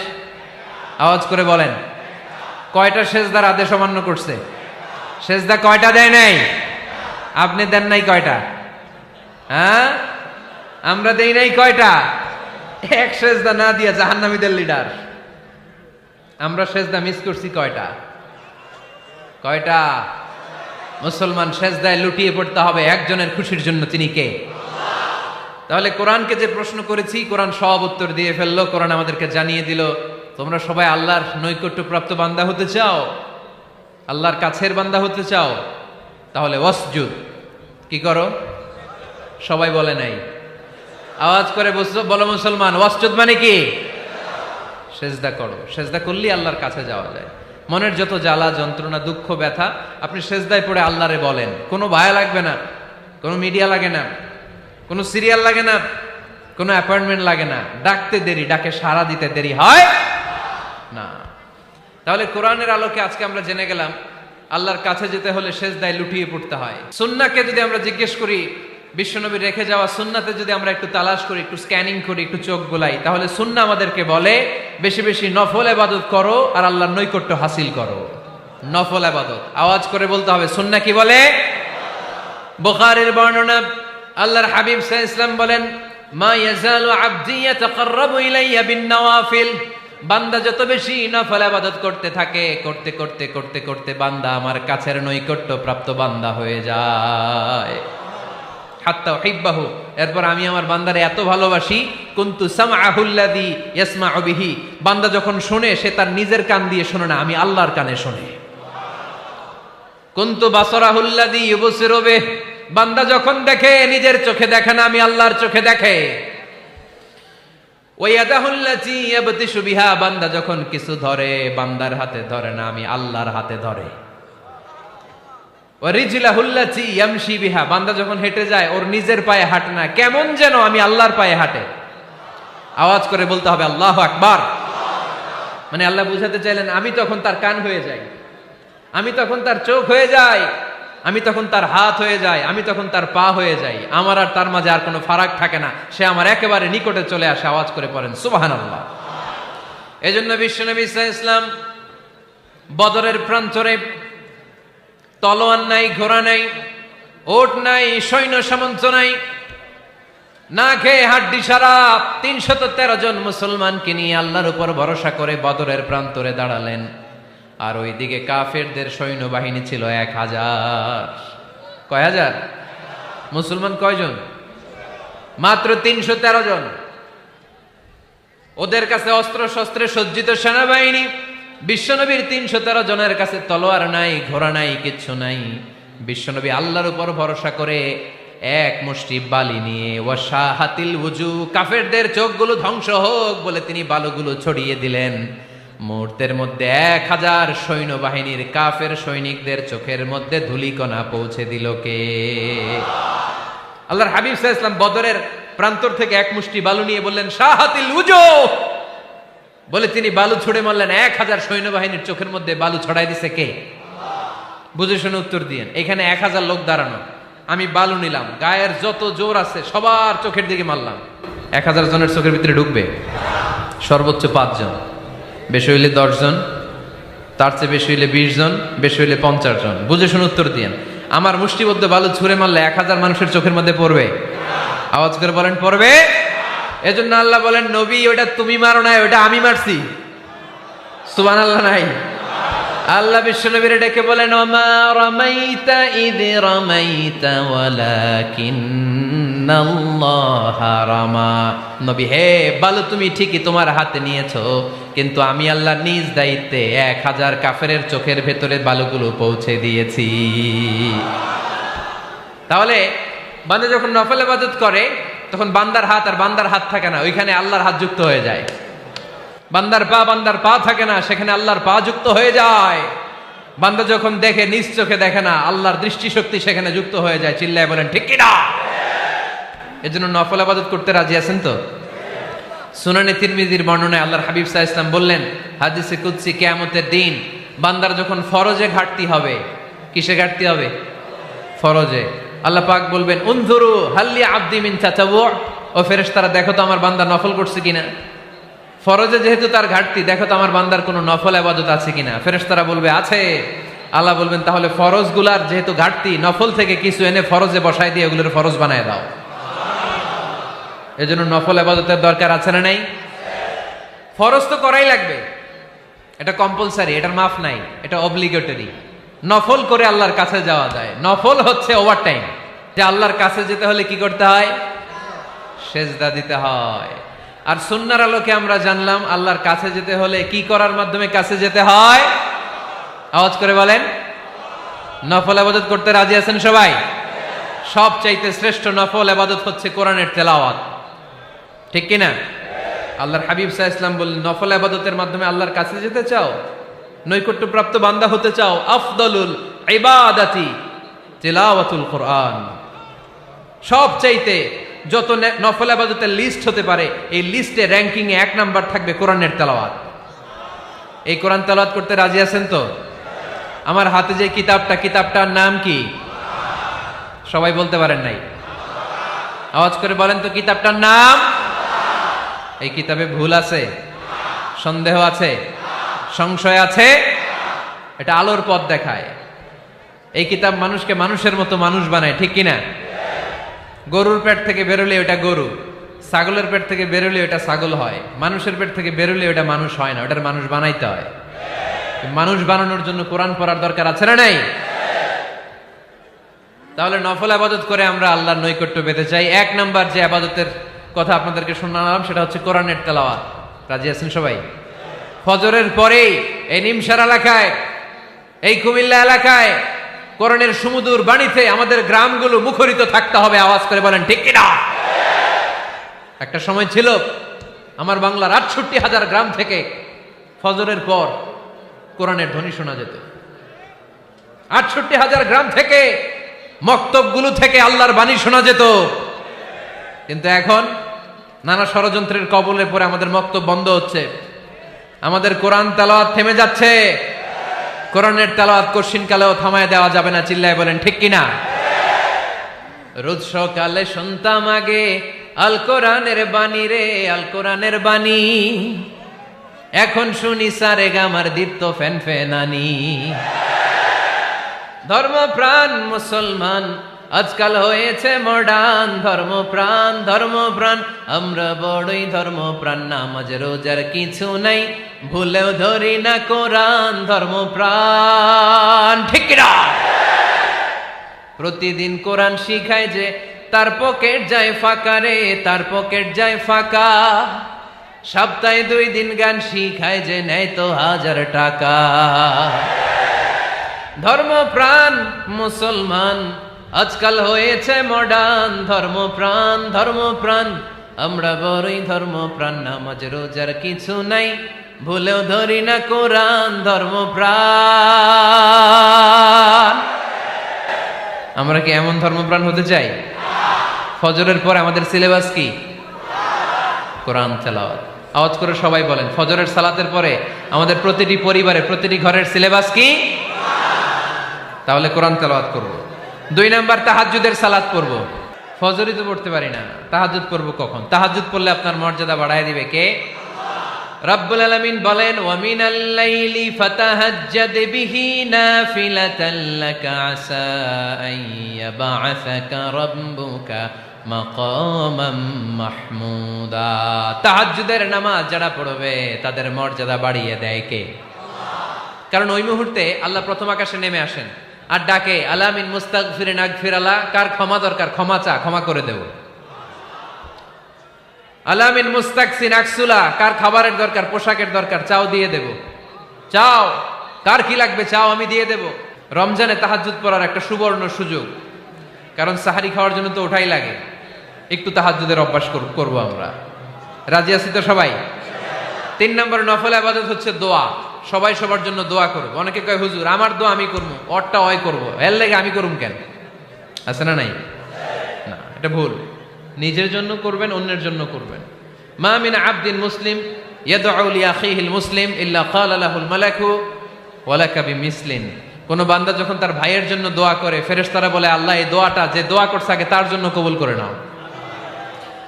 আওয়াজ করে বলেন, কয়টা সেজদার আদেশ অমান্য করছে? সেজদা কয়টা দেয় নাই? আপনি দেন নাই কয়টা? হ্যাঁ, আমরা দেই নাই কয়টা? এক সেজদা না দিয়া জাহান্নামীদের লিডার। আমরা সেজদা মিস করছি কয়টা? কয়টা? মুসলমান সেজদায় লুটিয়ে পড়তে হবে একজনের খুশির জন্য, তিনি কে? তাহলে কোরআনকে যে প্রশ্ন করেছি, কোরআন সব উত্তর দিয়ে ফেললো। কোরআন আমাদেরকে জানিয়ে দিল, তোমরা সবাই আল্লাহর নৈকট্য প্রাপ্ত বান্দা হতে চাও, আল্লাহর কাছের বান্দা হতে চাও, তাহলে ওয়াসজুদ, কি করো? সবাই বলে নাই, আওয়াজ করে বলো মুসলমান, ওয়াসজুদ মানে কি? সেজদা করো। সেজদা করলেই আল্লাহর কাছে যাওয়া যায়। মনের যত জ্বালা যন্ত্রণা দুঃখ ব্যথা আপনি সেজদায় পড়ে আল্লাহরে বলেন। কোনো ভায়া লাগবে না, কোনো মিডিয়া লাগে না, কোনো সিরিয়াল লাগে না, কোনো অ্যাপয়েন্টমেন্ট লাগে না। ডাকতে দেরি, ডাকে সাড়া দিতে দেরি হয় না। তাহলে কোরআনের আলোকে আজকে আমরা জেনে গেলাম আল্লাহর কাছে যেতে হলে সেজদায় লুটিয়ে পড়তে হয়। সুন্নাহকে যদি আমরা জিজ্ঞেস করি বিশ্বনবীর রেখে যাওয়া সুন্নাতে যদি আমরা একটু তালাশ করি, একটু স্ক্যানিং করি, একটু চোখ গোলাই, তাহলে সুন্নাহ আমাদেরকে বলে বেশি বেশি নফল ইবাদত করো আর আল্লাহর নৈকট্য হাসিল করো। নফল ইবাদত আওয়াজ করে বলতে হবে। সুন্নাহ কি বলে? বুখারীর বর্ণনা, আল্লাহর হাবিব সাল্লাল্লাহু আলাইহি ওয়াসাল্লাম বলেন, মা ইয়াজালু আবদি ইয়াতাকাররাবু ইলাইয়া বিন নওয়াফিল, বান্দা যত বেশি নফল ইবাদত করতে থাকে, করতে করতে করতে করতে বান্দা আমার কাছের নৈকট্য প্রাপ্ত বান্দা হয়ে যায়। হাত্তা উহিব্বাহু, এরপর আমি আমার বান্দারে এত ভালোবাসি, কুনতু সামআহুল্লাযী ইয়াসমাউ বিহি, বান্দা যখন শুনে সে তার নিজের কান দিয়ে শুনে না, আমি আল্লাহর কানে শুনে। কুনতু বাসারাহুল্লাযী ইউবসিরু বিহি, বান্দা যখন দেখে নিজের চোখে দেখে না, আমি আল্লাহর চোখে দেখে। ওয়ায়াদাহুল্লাতী ইয়াবতিশু বিহা, বান্দা যখন কিছু ধরে বান্দার হাতে ধরে না, আমি আল্লাহর হাতে ধরে। ওয়ারিজলাহুল্লাতী ইয়ামশি বিহা, বান্দা যখন হেঁটে যায় ওর নিজের পায়ে হাঁটে না, কেমন যেন আমি আল্লাহর পায়ে হাঁটে। আওয়াজ করে বলতে হবে আল্লাহু আকবার। মানে আল্লাহ বুঝাতে চাইলেন আমি তখন তার কান হয়ে যাই, আমি তখন তার চোখ হয়ে যাই, আমি তখন তার হাত হয়ে যাই, আমি তখন তার পা হয়ে যাই, আমার আর তার মাঝে আর কোনো ফারাক থাকে না, সে আমার একেবারে নিকটে চলে আসে। আওয়াজ করে পড়েন সুবহানাল্লাহ। এজন্য বিশ্বনবী সাল্লাল্লাহু আলাইহি ওয়াসাল্লাম বদরের প্রান্তরে তলোয়ার নাই, ঘোড়া নাই, ওট নাই, সৈন্য সামন্ত নাই, না খেয়ে হাড্ডি সারা ৩১৩ জন মুসলমানকে নিয়ে আল্লাহর উপর ভরসা করে বদরের প্রান্তরে দাঁড়ালেন। আর ওইদিকে কাফেরদের সৈন্যবাহিনী ছিল ১,০০০। কয় হাজার? মুসলমান কয়জন? মাত্র ৩১৩ জন। ওদের কাছে অস্ত্র শস্ত্রে সজ্জিত সেনাবাহিনী, বিশ্বনবীর ৩১৩ জনের কাছে তলোয়ার নাই, ঘোড়া নাই, কিচ্ছু নাই। বিশ্বনবী আল্লাহর উপর ভরসা করে এক মুষ্টি বালি নিয়ে, ওয়াশাহাতিল ওযু, কাফেরদের চোখগুলো ধ্বংস হোক বলে তিনি বালুগুলো ছড়িয়ে দিলেন। মুহূর্তের মধ্যে ১,০০০ সৈন্যবাহিনীর কাফের সৈনিকদের চোখের মধ্যে ধূলিকণা পৌঁছে দিল কে? আল্লাহর হাবিব সাল্লাল্লাহু আলাইহি ওয়াসাল্লাম বদরের প্রান্তর থেকে এক মুষ্টি বালু নিয়ে বললেন শাহাতিল ওযু, বলে তিনি বালু ছুড়ে মারলেন। ১,০০০ সৈন্যবাহিনীর চোখের মধ্যে বালু ছড়াই দিছে কে? বুঝে শুনে উত্তর দিয়েন। এখানে ১,০০০ লোক দাঁড়ানো, আমি বালু নিলাম, গায়ের যত জোর আছে সবার চোখের দিকে মারলাম। ১,০০০ জনের চোখের ভিতরে ঢুকবে? সর্বোচ্চ ৫ জন, বেশি হইলে ১০ জন, তার চেয়ে বেশি হইলে ২০ জন, বেশি হইলে ৫০ জন। বুঝে শুনে উত্তর দিয়েন। আমার মুষ্টিবদ্ধ বালু ছুঁড়ে মারলে ১,০০০ মানুষের চোখের মধ্যে পড়বে? আওয়াজ করে বলেন পড়বে। এজন্য আল্লাহ বলেন নবী ওটা তুমি মারো নাই, ওটা আমি মারছি। সুবহানাল্লাহ নাই? আল্লাহ বিশ্বনবীরে ডেকে বলেন ওমা রামাইতা ইয রামাইতা ওয়ালাকিন্নাল্লাহা রামা। নবী হে, বালু তুমি ঠিকই তোমার হাতে নিয়েছো, কিন্তু আমি আল্লাহ নিজ দায়িত্বে ১,০০০ কাফেরের চোখের ভেতরে বালুগুলো পৌঁছে দিয়েছি। তাহলে বান্দা যখন নফল ইবাদত করে তখন বান্দার হাত আর বান্দার হাত থাকে না, ওইখানে আল্লাহর হাত যুক্ত হয়ে যায়। বান্দার পা থাকে না, সেখানে আল্লাহর পা যুক্ত হয়ে যায়। বান্দা যখন দেখে নিজ চোখে দেখে না, আল্লাহর দৃষ্টিশক্তি সেখানে যুক্ত হয়ে যায়। চিল্লায় বলেন ঠিক কিনা? এজন্য নফল ইবাদত করতে রাজি আছেন তো? সুনানে তিরমিজির বর্ণনায় আল্লাহর হাবিব সাল্লাল্লাহু আলাইহি ওয়াসাল্লাম বললেন, হাদিসে কুদসি, কিয়ামতের দিন বান্দার যখন ফরজে ঘাটতি হবে, কিসে ঘাটতি হবে? ফরজে। আল্লাহ পাক বলবেন উনজুরু হাল্লি আবদি মিন তাতাওয়ু, ও ফেরেশতারা দেখো তো আমার বান্দা নফল করছে কিনা। ফরজে যেহেতু তার ঘাটতি, দেখো তো আমার বান্দার কোনো নফল ইবাদত আছে কিনা। ফেরেশতারা বলবে আছে। আল্লাহ বলবেন তাহলে ফরজগুলার যেহেতু ঘাটতি, নফল থেকে কিছু এনে ফরজে বসায় দিয়ে ওগুলোর ফরজ বানায় দাও। এজন্য নফল ইবাদতের দরকার আছে না নাই? ফরজ তো করাই লাগবে, এটা কম্পালসারি, এটার মাফ নাই, এটা অব্লিগেটরি। নফল করে আল্লাহর কাছে যাওয়া যায়। নফল হচ্ছে ওভারটাইম, যে আল্লাহর কাছে যেতে হলে কি করতে হয়? সেজদা দিতে হয়। আর সুন্নাহর আলোকে আমরা জানলাম আল্লাহর কাছে যেতে হলে কি করার মাধ্যমে কাছে যেতে হয়? আওয়াজ করে বলেন নফল ইবাদত করতে রাজি আছেন সবাই? সবচাইতে শ্রেষ্ঠ নফল ইবাদত হচ্ছে কোরআনের তেলাওয়াত, ঠিক কিনা? আল্লাহর হাবিব সাল্লাল্লাহু আলাইহি ওয়াসাল্লাম বললেন নফল ইবাদতের মাধ্যমে আল্লাহর কাছে যেতে চাও, নৈকট্যপ্রাপ্ত বান্দা হতে চাও, আফদলুল ইবাদাতি তিলাওয়াতুল কোরআন। সবচাইতে যত নফল ইবাদতের লিস্ট হতে পারে, এই লিস্টে র্যাঙ্কিং এ ১ নাম্বার থাকবে কোরআনের তেলাওয়াত। এই কোরআন তেলাওয়াত করতে রাজি আছেন তো? আমার হাতে যে কিতাবটার নাম কি? সবাই বলতে পারেন নাই? আওয়াজ করে বলেন তো কিতাবটার নাম? এই কিতাবে ভুল আছে, সন্দেহ আছে, সংশয় আছে? এটা আলোর পথ দেখায়। এই কিতাব মানুষকে মানুষের মতো মানুষ বানায়, ঠিক কিনা? গরুর পেট থেকে বেরোলে ওটা গরু, ছাগলের পেট থেকে বেরোলে ওটা ছাগল হয়, মানুষের পেট থেকে বেরোলে ওটা মানুষ হয় না, ওটার মানুষ বানাইতে হয়। মানুষ বানানোর জন্য কোরআন পড়ার দরকার আছে না নাই? তাহলে নফল আবাদত করে আমরা আল্লাহর নৈকট্য পেতে চাই। এক নাম্বার যে আবাদতের কথা আপনাদেরকে শোনালাম সেটা হচ্ছে কোরআনের তেলাওয়াত। রাজি আছেন সবাই? ফজরের পরেই এই নিমসার এলাকায়, এই কুমিল্লা এলাকায় কোরআনের সুমধুর বাণীতে আমাদের গ্রামগুলো মুখরিত থাকতে হবে। আওয়াজ করে বলেন ঠিক কিনা? একটা সময় ছিল আমার বাংলার ৬৮,০০০ গ্রাম থেকে ফজরের পর কোরআনের ধ্বনি শোনা যেত। ৬৮,০০০ গ্রাম থেকে মক্তবগুলো থেকে আল্লাহর বাণী শোনা যেত। কিন্তু এখন নানা ষড়যন্ত্রের কবলে পড়ে আমাদের মক্তব বন্ধ হচ্ছে, আমাদের কোরআন তেলাওয়াত থেমে যাচ্ছে। কোরআনের তেলাওয়াত কশিনকালেও থামায় দেওয়া যাবে না। চিল্লায় বলেন ঠিক কিনা? রোজ সকালে শুনতাম আগে আল কোরআনের বাণী রে, আল কোরআনের বাণী। এখন শুনি সারে গামার দীপ্ত ফ্যান ফ্যানানি। ধর্মপ্রাণ মুসলমান আজকাল হয়েছে মডার্ন। ধর্মপ্রাণ ধর্মপ্রাণ আমরা বড়ই ধর্মপ্রাণ। নামাজ রোজার কিছু নাই, ভুলেও ধরি না কোরআন। ধর্মপ্রাণ ঠিক কিনা? প্রতিদিন কোরআন শিখায় যে তার পকেট যায় ফাঁকা রে, তার পকেট যায় ফাঁকা। সপ্তাহে 2 দিন গান শিখায় যে নেয় তো 1000 টাকা। ধর্মপ্রাণ মুসলমান আজকাল হয়েছে মডার্ন। ধর্মপ্রাণ ধর্মপ্রাণ আমরা বড়ই ধর্মপ্রাণ। নামাজ রোজার কিছু নাই, ভুলেও ধরি না কোরআন। ধর্মপ্রাণ। আমরা কি এমন ধর্মপ্রাণ হতে চাই? ফজরের পর আমাদের সিলেবাস কি? কোরআন তেলাওয়াত। আওয়াজ করে সবাই বলেন, ফজরের সালাতের পরে আমাদের প্রতিটি পরিবারে, প্রতিটি ঘরের সিলেবাস কি? তাহলে কোরআন তেলাওয়াত করব। 2 নাম্বার তাহাজ্জুদের সালাত পড়ব। ফজরই তো পড়তে পারি না, তাহাজ্জুদ পড়ব কখন? তাহাজ্জুদ পড়লে আপনার মর্যাদা বাড়ায় দিবে কে? রব্বুল আলামিন বলেন, ওয়া মিনাল লাইলি ফাতাহাজ্জাদ বিহি নাফিলাতান লাকা আসা আন ইয়াবআসাকা রাব্বুকা মাকামাম মাহমুদা। তাহাজ্জুদের নামাজ যারা পড়বে তাদের মর্যাদা বাড়িয়ে দেয় কে? কারণ ওই মুহূর্তে আল্লাহ প্রথম আকাশে নেমে আসেন আর ডাকে, আলা মিন মুস্তাগফিরিন আগফিরালা। কার ক্ষমা দরকার? ক্ষমা চা, ক্ষমা করে দেব। আলা মিন মুস্তাকসিন আকসুলা। কার খাবারের দরকার? পোশাকের দরকার? চাও, দিয়ে দেব। চাও, কার কি লাগবে? চাও, আমি দিয়ে দেব। রমজানে তাহাজ্জুদ পড়ার একটা সুবর্ণ সুযোগ, কারণ সাহারি খাওয়ার জন্য তো ওঠাই লাগে। একটু তাহাজ্জুদের অভ্যাস করব আমরা। রাজি আছি তো সবাই? 3 নম্বর নফল ইবাদত হচ্ছে দোয়া। সবাই সবার জন্য দোয়া করব। অনেকে কয়, হুজুর আমার দোয়া আমি করবো, ওরটা ওই করবো, এর লাগে আমি করুম কেন? আছে না নাই? না, এটা ভুল। নিজের জন্য করবেন, অন্যের জন্য করবেন। মা মিন আবদিন মুসলিম ইয়াদউ লিআখিহিল মুসলিম ইল্লা ক্বালা লাহুল মালাকু ওয়া লাকা বিমিসলিন। কোন বান্দা যখন তার ভাইয়ের জন্য দোয়া করে, ফেরেশতারা বলে, আল্লাহ এই দোয়াটা যে দোয়া করছে আগে তার জন্য কবুল করে নাও।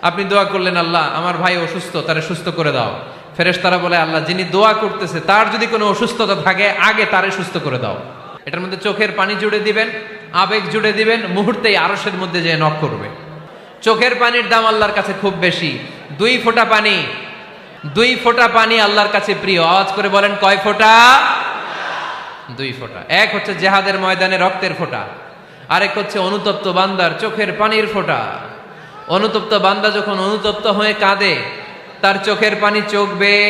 আপনি দোয়া করলেন, আল্লাহ আমার ভাই অসুস্থ, তারে সুস্থ করে দাও। ফেরেশতারা বলে, আল্লাহ যিনি দোয়া করতেছে তার যদি কোনো অসুস্থতা থাকে আগে তারে সুস্থ করে দাও। এটার মধ্যে চোখের পানি জুড়ে দিবেন, আবেগ জুড়ে দিবেন, মুহূর্তেই আরশের মধ্যে যে নক করবে। চোখের পানির দাম আল্লাহর কাছে খুব বেশি। 2 ফোঁটা পানি, 2 ফোঁটা পানি আল্লাহর কাছে প্রিয়। আওয়াজ করে বলেন, কয় ফোঁটা? 2 ফোঁটা। এক হচ্ছে জিহাদের ময়দানে রক্তের ফোঁটা, আরেক হচ্ছে অনুতপ্ত বান্দার চোখের পানির ফোঁটা। অনুতপ্ত বান্দা যখন অনুতপ্ত হয়ে কাঁদে, তার চোখের পানি চোখ বেয়ে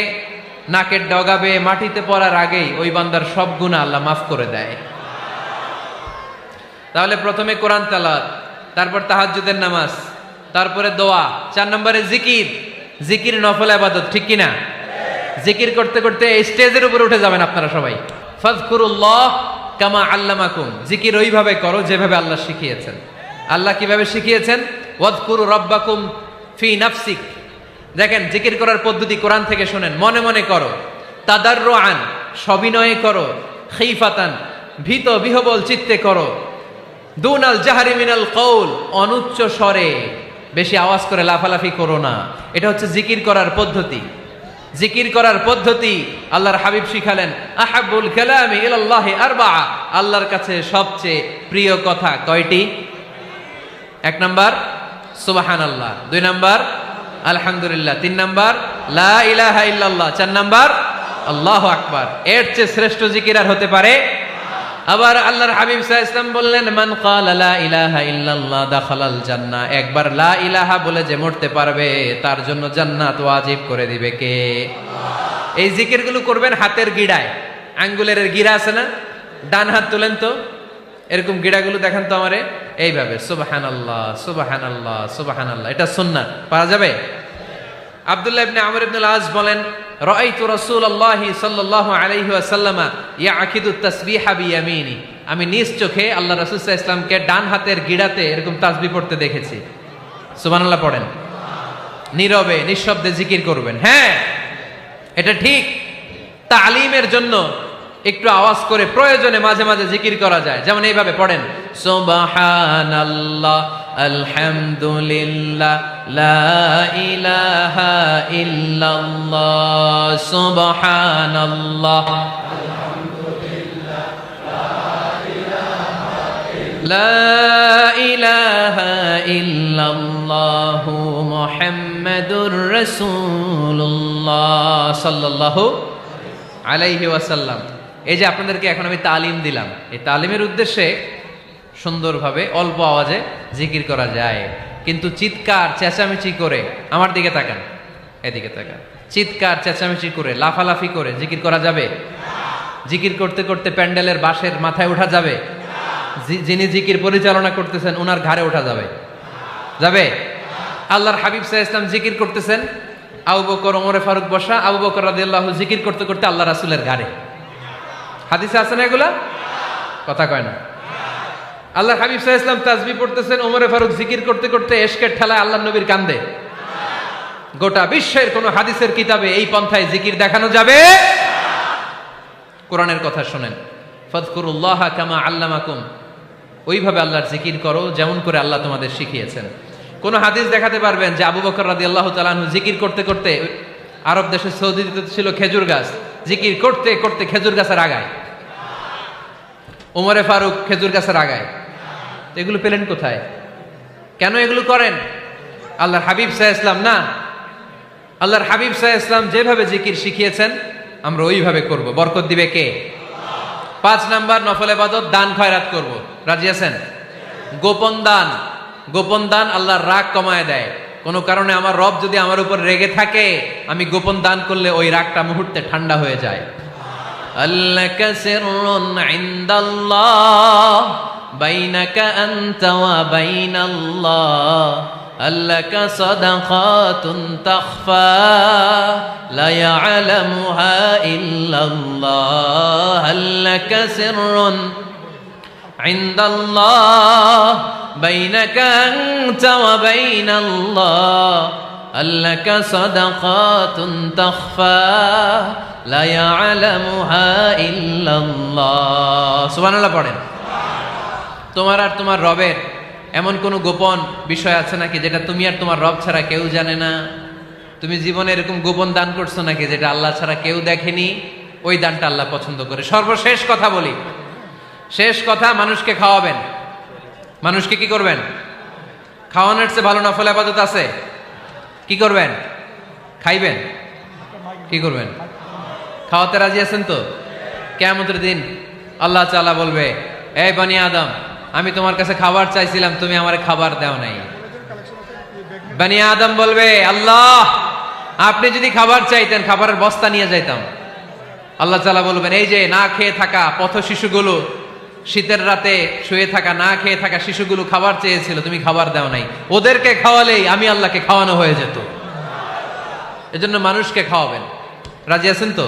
নাকের ডগাবে মাটিতে পড়ার আগেই ওই বান্দার সব গুনাহ আল্লাহ মাফ করে দেয়। তাহলে প্রথমে কোরআন তেলাওয়াত, তারপর তাহাজ্জুদের নামাজ, তারপরে দোয়া। 4 নম্বরে জিকির। জিকির নফল ইবাদত, ঠিক কিনা? জিকির করতে করতে এই স্টেজের উপরে উঠে যাবেন আপনারা সবাই। ফাযকুরুল্লাহ কামা আল্লামাকুম। জিকির ওইভাবে করো যেভাবে আল্লাহ শিখিয়েছেন। আল্লাহ কিভাবে শিখিয়েছেন? ওয়াযকুরু রাব্বাকুম ফি নাফসিক। দেখেন, জিকির করার পদ্ধতি কোরআন থেকে শুনেন। মনে মনে করো, তাদাররুআন সবিনয়ে করো, খিফাতান ভীত বিহবল চিত্তে করো, দুনাল জাহরি মিনাল কওল অনুচ্চ স্বরে, বেশি আওয়াজ করে লাফালাফি করো না। এটা হচ্ছে জিকির করার পদ্ধতি। জিকির করার পদ্ধতি আল্লাহর হাবিব শিখালেন, আহাব্বুল কালামি ইলাল্লাহি আরবাআ, আল্লাহর কাছে সবচেয়ে প্রিয় কথা কয়টি? 1 নাম্বার সুবহানাল্লাহ, 2 নাম্বার আলহামদুলিল্লাহ, 3 নাম্বার লা ইলাহা ইল্লাল্লাহ, 4 নাম্বার আল্লাহু আকবার। এর চেয়ে শ্রেষ্ঠ জিকির আর হতে পারে? আবার আল্লাহর হাবিব সাল্লাল্লাহু আলাইহি ওয়াসাল্লাম বললেন, মান ক্বালা লা ইলাহা ইল্লাল্লাহ দাখালাল জান্নাহ, একবার লা ইলাহা বলে যে মরতে পারবে তার জন্য জান্নাত ওয়াজিব করে দিবে কে? আল্লাহ। এই জিকিরগুলো করবেন হাতের গিড়ায়, আঙ্গুলের গিড়া আছে না, ডান হাত তুলেন তো, এরকম গিড়াগুলো দেখেন তো আমারে, এইভাবে সুবহানাল্লাহ সুবহানাল্লাহ সুবহানাল্লাহ, এটা সুন্নাত, পারা যাবে? আব্দুল্লাহ ইবনে আমর ইবনে আল-আস বলেন, রাআইতু রাসূলুল্লাহি সাল্লাল্লাহু আলাইহি ওয়াসাল্লাম ইয়াকিদু তাসবিহা বিয়ামিনি, আমি নিজ চোখে আল্লাহ রাসূল সাল্লাল্লাহু আলাইহি ওয়াসাল্লামকে ডান হাতের গিড়াতে এরকম তাসবিহ পড়তে দেখেছি। সুবহানাল্লাহ পড়েন, নীরবে নিঃশব্দে জিকির করবেন। হ্যাঁ, এটা ঠিক। তালিমের জন্য একটু আওয়াজ করে প্রয়োজনে মাঝে মাঝে জিকির করা যায়, যেমন এইভাবে পড়েন, সুবহানাল্লাহ আলহামদুলিল্লাহ লা ইলাহা ইল্লাল্লাহ, সুবহানাল্লাহ আলহামদুলিল্লাহ লা ইলাহা ইল্লাল্লাহ মুহাম্মাদুর রাসূলুল্লাহ সাল্লাল্লাহু আলাইহি ওয়াসাল্লাম। এই যে আপনাদেরকে এখন আমি তালিম দিলাম, এই তালিমের উদ্দেশ্যে সুন্দরভাবে অল্প আওয়াজে জিকির করা যায়, কিন্তু চিৎকার চেঁচামেচি করে, আমার দিকে তাকান, এদিকে তাকান, চিৎকার চেঁচামেচি করে লাফালাফি করে জিকির করা যাবে? জিকির করতে করতে প্যান্ডেলের বাঁশের মাথায় ওঠা যাবে? যিনি জিকির পরিচালনা করতেছেন ওনার ঘাড়ে ওঠা যাবে? যাবে? আল্লাহর হাবিব সাল্লাল্লাহু আলাইহি ওয়াসাল্লাম জিকির করতেছেন, আবু বকর ওমরে ফারুক বসা, আবু বকর রাদিয়াল্লাহু জিকির করতে করতে আল্লাহ রাসূলের ঘাড়ে। হাদিসে আছে না এগুলা? কথা কয় না। আল্লাহর হাবিব সাল্লাল্লাহু আলাইহি ওয়াসাল্লাম তাসবিহ পড়তেছেন, ওমরে ফারুক জিকির করতে করতে এশকের ঠেলায় আল্লাহর নবীর কান্দে। গোটা বিশ্বের কোন হাদিসের কিতাবে এই পন্থায় জিকির দেখানো যাবে? কোরআনের কথা শুনেন, ফাযকুরুল্লাহা কামা আল্লামাকুম, ওইভাবে আল্লাহর জিকির করো যেমন করে আল্লাহ তোমাদের শিখিয়েছেন। কোন হাদিস দেখাতে পারবেন যে আবু বকর রাদিয়াল্লাহু তাআলা আনহু জিকির করতে করতে, আরব দেশে সৌদিতে ছিল খেজুর গাছ, জিকির করতে করতে খেজুর গাছের আগায়, ওমরে ফারুক খেজুর গাছের আগায়, এগুলো পেলেন কোথায়? কেন এগুলো করেন? আল্লাহর হাবিব সাল্লাল্লাহু আলাইহি ওয়াসাল্লাম না, আল্লাহর হাবিব সাল্লাল্লাহু আলাইহি ওয়াসাল্লাম যেভাবে জিকির শিখিয়েছেন আমরা ওইভাবে করব। বরকত দিবে কে? 5 নাম্বার নফল ইবাদত, দান খয়রাত করব। রাজি আছেন? গোপন দান, গোপন দান আল্লাহর রাগ কমায় দেয়। কোন কারণে আমার রব যদি আমার উপর রেগে থাকে, আমি গোপন দান করলে ওই রাগটা মুহূর্তে ঠান্ডা হয়ে যায়। আল্লাকা সিররুন ইনদাল্লাহ বাইনাকা আনতা ওয়া বাইনাল্লাহ, আল্লাকা সাদাকাতুন তাখফা লা ইয়ালামুহা ইল্লাল্লাহ, আল্লাকা সিররুন ইনদাল্লাহ বাইনাকা আনতা ওয়া বাইনাল্লাহ, আল্লাকা সাদাকাতুন তাখফা লা ইয়ালামুহা ইল্লাল্লাহ। সুবহানাল্লাহ পড়েন। তোমার আর তোমার রবের এমন কোন গোপন বিষয় আছে নাকি যেটা তুমি আর তোমার রব ছাড়া কেউ জানে না? তুমি জীবনে এরকম গোপন দান করছো নাকি যেটা আল্লাহ ছাড়া কেউ দেখেনি? ওই দানটা আল্লাহ পছন্দ করে। সর্বশেষ কথা বলি, শেষ কথা, মানুষকে খাওয়াবেন। মানুষকে কি করবেন? খাওয়ানোর চেয়ে ভালো নফল ইবাদত আছে? কি করবেন? খাইবেন। কি করবেন? খাওয়াতে রাজি আছেন তো? কিয়ামতের দিন আল্লাহ তাআলা বলবে, এই বনি আদম, আমি তোমার কাছে খাবার চাইছিলাম, তুমি আমারে খাবার দাও নাই। বনি আদম বলবে, আল্লাহ আপনি যদি খাবার চাইতেন খাবারের বস্তা নিয়ে যাইতাম। আল্লাহ তাআলা বলবেন, এই যে না খেয়ে থাকা পথ শিশুগুলো, শীতের রাতে শুয়ে থাকা না খেয়ে থাকা শিশুগুলো খাবার চেয়েছিল, তুমি খাবার দাও নাই, ওদেরকে খাওয়ালেই আমি আল্লাহকে খাওয়ানো হয়ে যেত। এজন্য মানুষকে খাওয়াবেন। রাজি আছেন তো?